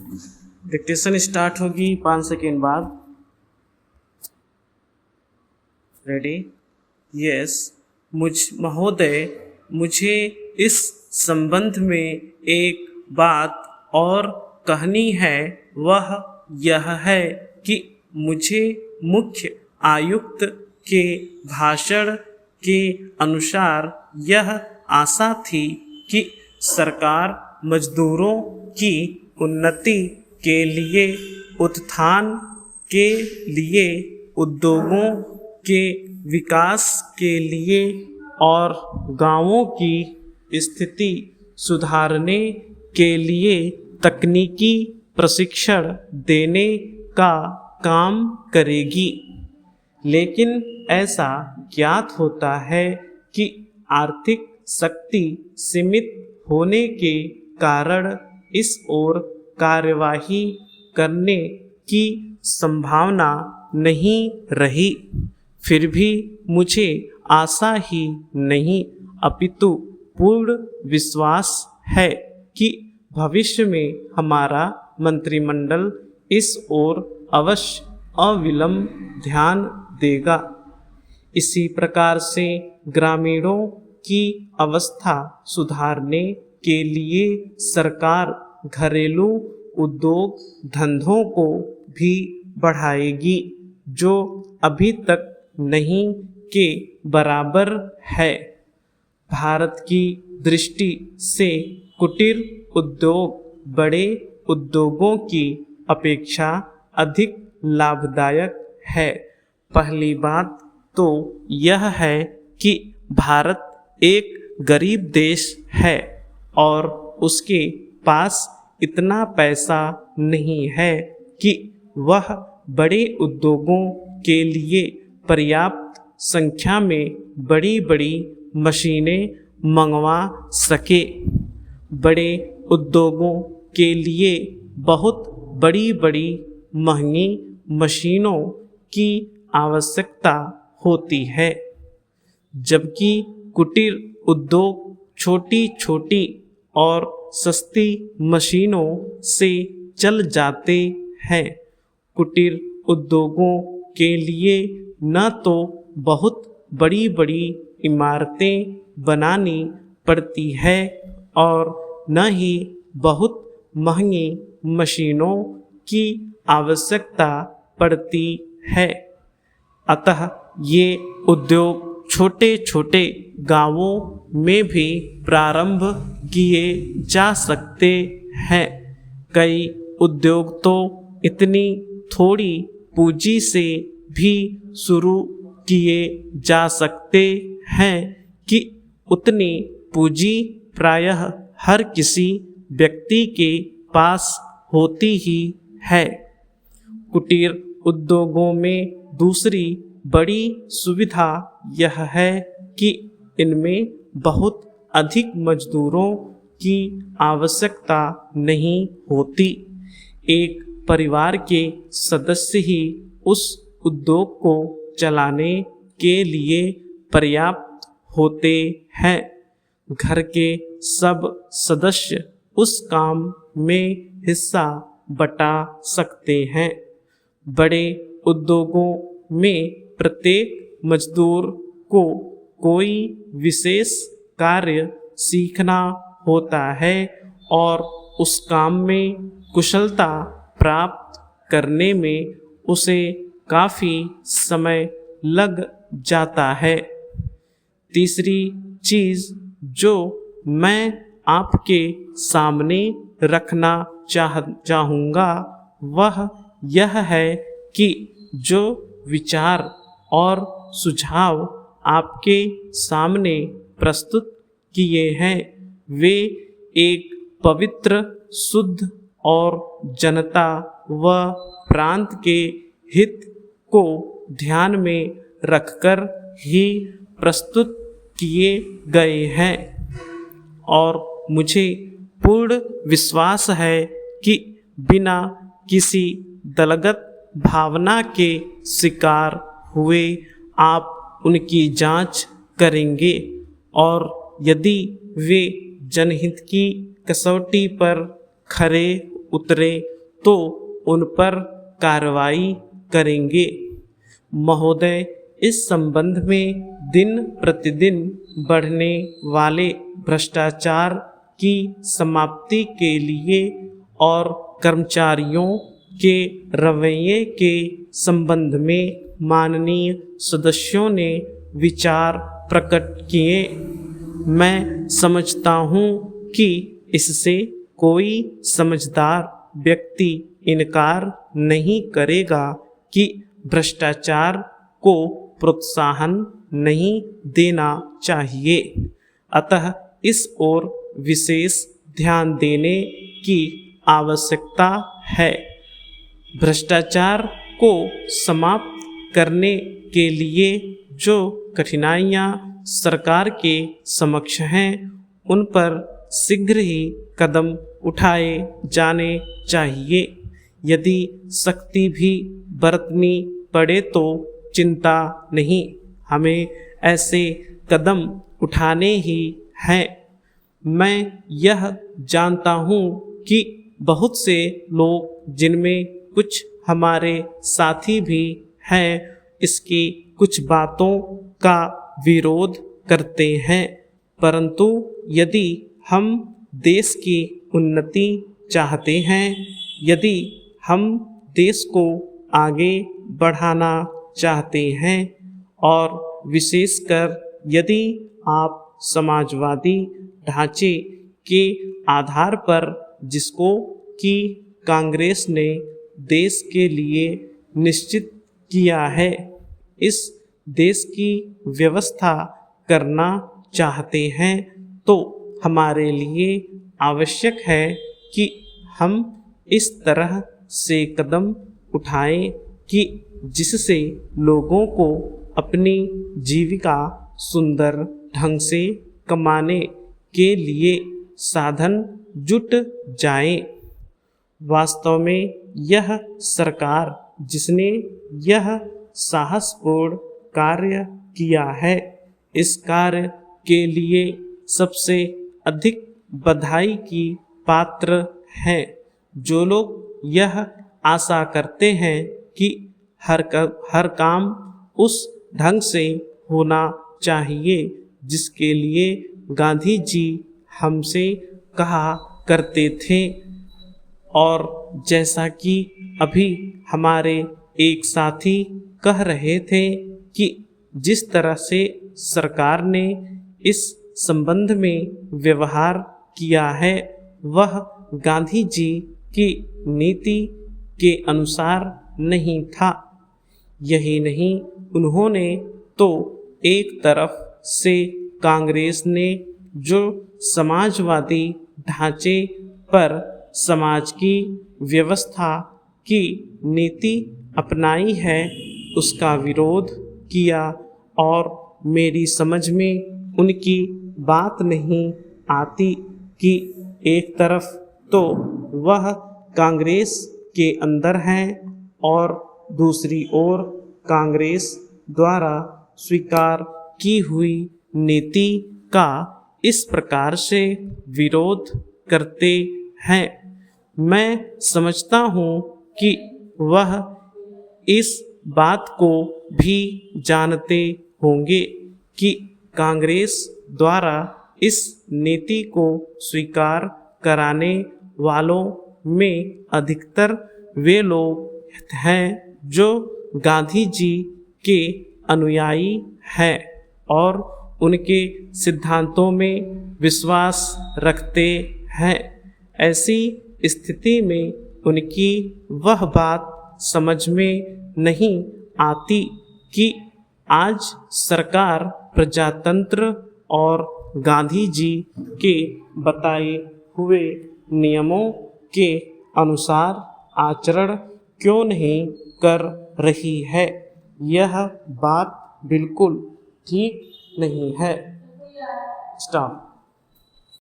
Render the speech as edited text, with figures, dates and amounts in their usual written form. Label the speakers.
Speaker 1: Dictation start होगी 5 second बाद। Ready? Yes. महोदय, मुझे इस संबंध में एक बात और कहनी है। वह यह है कि मुझे मुख्य आयुक्त के भाषण के अनुसार यह आशा थी कि सरकार मजदूरों की उन्नति के लिए, उत्थान के लिए, उद्योगों के विकास के लिए और गांवों की स्थिति सुधारने के लिए तकनीकी प्रशिक्षण देने का काम करेगी। लेकिन ऐसा ज्ञात होता है कि आर्थिक शक्ति सीमित होने के कारण इस ओर कार्यवाही करने की संभावना नहीं रही। फिर भी मुझे आशा ही नहीं अपितु पूर्ण विश्वास है कि भविष्य में हमारा मंत्रिमंडल इस ओर अवश्य अविलंब ध्यान देगा। इसी प्रकार से ग्रामीणों की अवस्था सुधारने के लिए सरकार घरेलू उद्योग धंधों को भी बढ़ाएगी, जो अभी तक नहीं के बराबर है। भारत की दृष्टि से कुटीर उद्योग बड़े उद्योगों की अपेक्षा अधिक लाभदायक है। पहली बात तो यह है कि भारत एक गरीब देश है और उसके पास इतना पैसा नहीं है कि वह बड़े उद्योगों के लिए पर्याप्त संख्या में बड़ी बड़ी मशीनें मंगवा सके। बड़े उद्योगों के लिए बहुत बड़ी बड़ी महंगी मशीनों की आवश्यकता होती है, जबकि कुटीर उद्योग छोटी छोटी और सस्ती मशीनों से चल जाते हैं। कुटीर उद्योगों के लिए न तो बहुत बड़ी बड़ी इमारतें बनानी पड़ती है और न ही बहुत महंगी मशीनों की आवश्यकता पड़ती है। अतः ये उद्योग छोटे छोटे गांवों में भी प्रारंभ किए जा सकते हैं। कई उद्योग तो इतनी थोड़ी पूंजी से भी शुरू किए जा सकते हैं कि उतनी पूंजी प्रायः हर किसी व्यक्ति के पास होती ही है। कुटीर उद्योगों में दूसरी बड़ी सुविधा यह है कि इनमें बहुत अधिक मजदूरों की आवश्यकता नहीं होती। एक परिवार के सदस्य ही उस उद्योग को चलाने के लिए पर्याप्त होते हैं। घर के सब सदस्य उस काम में हिस्सा बटा सकते हैं। बड़े उद्योगों में प्रत्येक मजदूर को कोई विशेष कार्य सीखना होता है और उस काम में कुशलता प्राप्त करने में उसे काफ़ी समय लग जाता है। तीसरी चीज़ जो मैं आपके सामने रखना चाहूँगा वह यह है कि जो विचार और सुझाव आपके सामने प्रस्तुत किए हैं वे एक पवित्र, शुद्ध और जनता व प्रांत के हित को ध्यान में रखकर ही प्रस्तुत किए गए हैं और मुझे पूर्ण विश्वास है कि बिना किसी दलगत भावना के शिकार हुए आप उनकी जांच करेंगे और यदि वे जनहित की कसौटी पर खरे उतरे तो उन पर कार्रवाई करेंगे। महोदय, इस संबंध में दिन प्रतिदिन बढ़ने वाले भ्रष्टाचार की समाप्ति के लिए और कर्मचारियों के रवैये के संबंध में माननीय सदस्यों ने विचार प्रकट किए। मैं समझता हूँ कि इससे कोई समझदार व्यक्ति इनकार नहीं करेगा कि भ्रष्टाचार को प्रोत्साहन नहीं देना चाहिए। अतः इस ओर विशेष ध्यान देने की आवश्यकता है। भ्रष्टाचार को समाप्त करने के लिए जो कठिनाइयाँ सरकार के समक्ष हैं, उन पर शीघ्र ही कदम उठाए जाने चाहिए। यदि सख्ती भी बरतनी पड़े तो चिंता नहीं, हमें ऐसे कदम उठाने ही हैं। मैं यह जानता हूँ कि बहुत से लोग, जिनमें कुछ हमारे साथी भी हैं, इसकी कुछ बातों का विरोध करते हैं। परंतु यदि हम देश की उन्नति चाहते हैं, यदि हम देश को आगे बढ़ाना चाहते हैं और विशेषकर यदि आप समाजवादी ढांचे के आधार पर, जिसको कि कांग्रेस ने देश के लिए निश्चित किया है, इस देश की व्यवस्था करना चाहते हैं, तो हमारे लिए आवश्यक है कि हम इस तरह से कदम उठाएं कि जिससे लोगों को अपनी जीविका सुंदर ढंग से कमाने के लिए साधन जुट जाएं। वास्तव में यह सरकार, जिसने यह साहसपूर्ण कार्य किया है, इस कार्य के लिए सबसे अधिक बधाई की पात्र है। जो लोग यह आशा करते हैं कि हर काम उस ढंग से होना चाहिए जिसके लिए गांधी जी हमसे कहा करते थे, और जैसा कि अभी हमारे एक साथी कह रहे थे कि जिस तरह से सरकार ने इस संबंध में व्यवहार किया है, वह गांधी जी की नीति के अनुसार नहीं था। यही नहीं, उन्होंने तो एक तरफ से कांग्रेस ने जो समाजवादी ढांचे पर समाज की व्यवस्था की नीति अपनाई है, उसका विरोध किया, और मेरी समझ में उनकी बात नहीं आती कि एक तरफ तो वह कांग्रेस के अंदर हैं और दूसरी ओर कांग्रेस द्वारा स्वीकार की हुई नीति का इस प्रकार से विरोध करते हैं। मैं समझता हूँ कि वह इस बात को भी जानते होंगे कि कांग्रेस द्वारा इस नीति को स्वीकार कराने वालों में अधिकतर वे लोग हैं जो गांधी जी के अनुयायी हैं और उनके सिद्धांतों में विश्वास रखते हैं। ऐसी स्थिति में उनकी वह बात समझ में नहीं आती कि आज सरकार प्रजातंत्र और गांधी जी के बताए हुए नियमों के अनुसार आचरण क्यों नहीं कर रही है। यह बात बिल्कुल ठीक नहीं है। स्टॉप।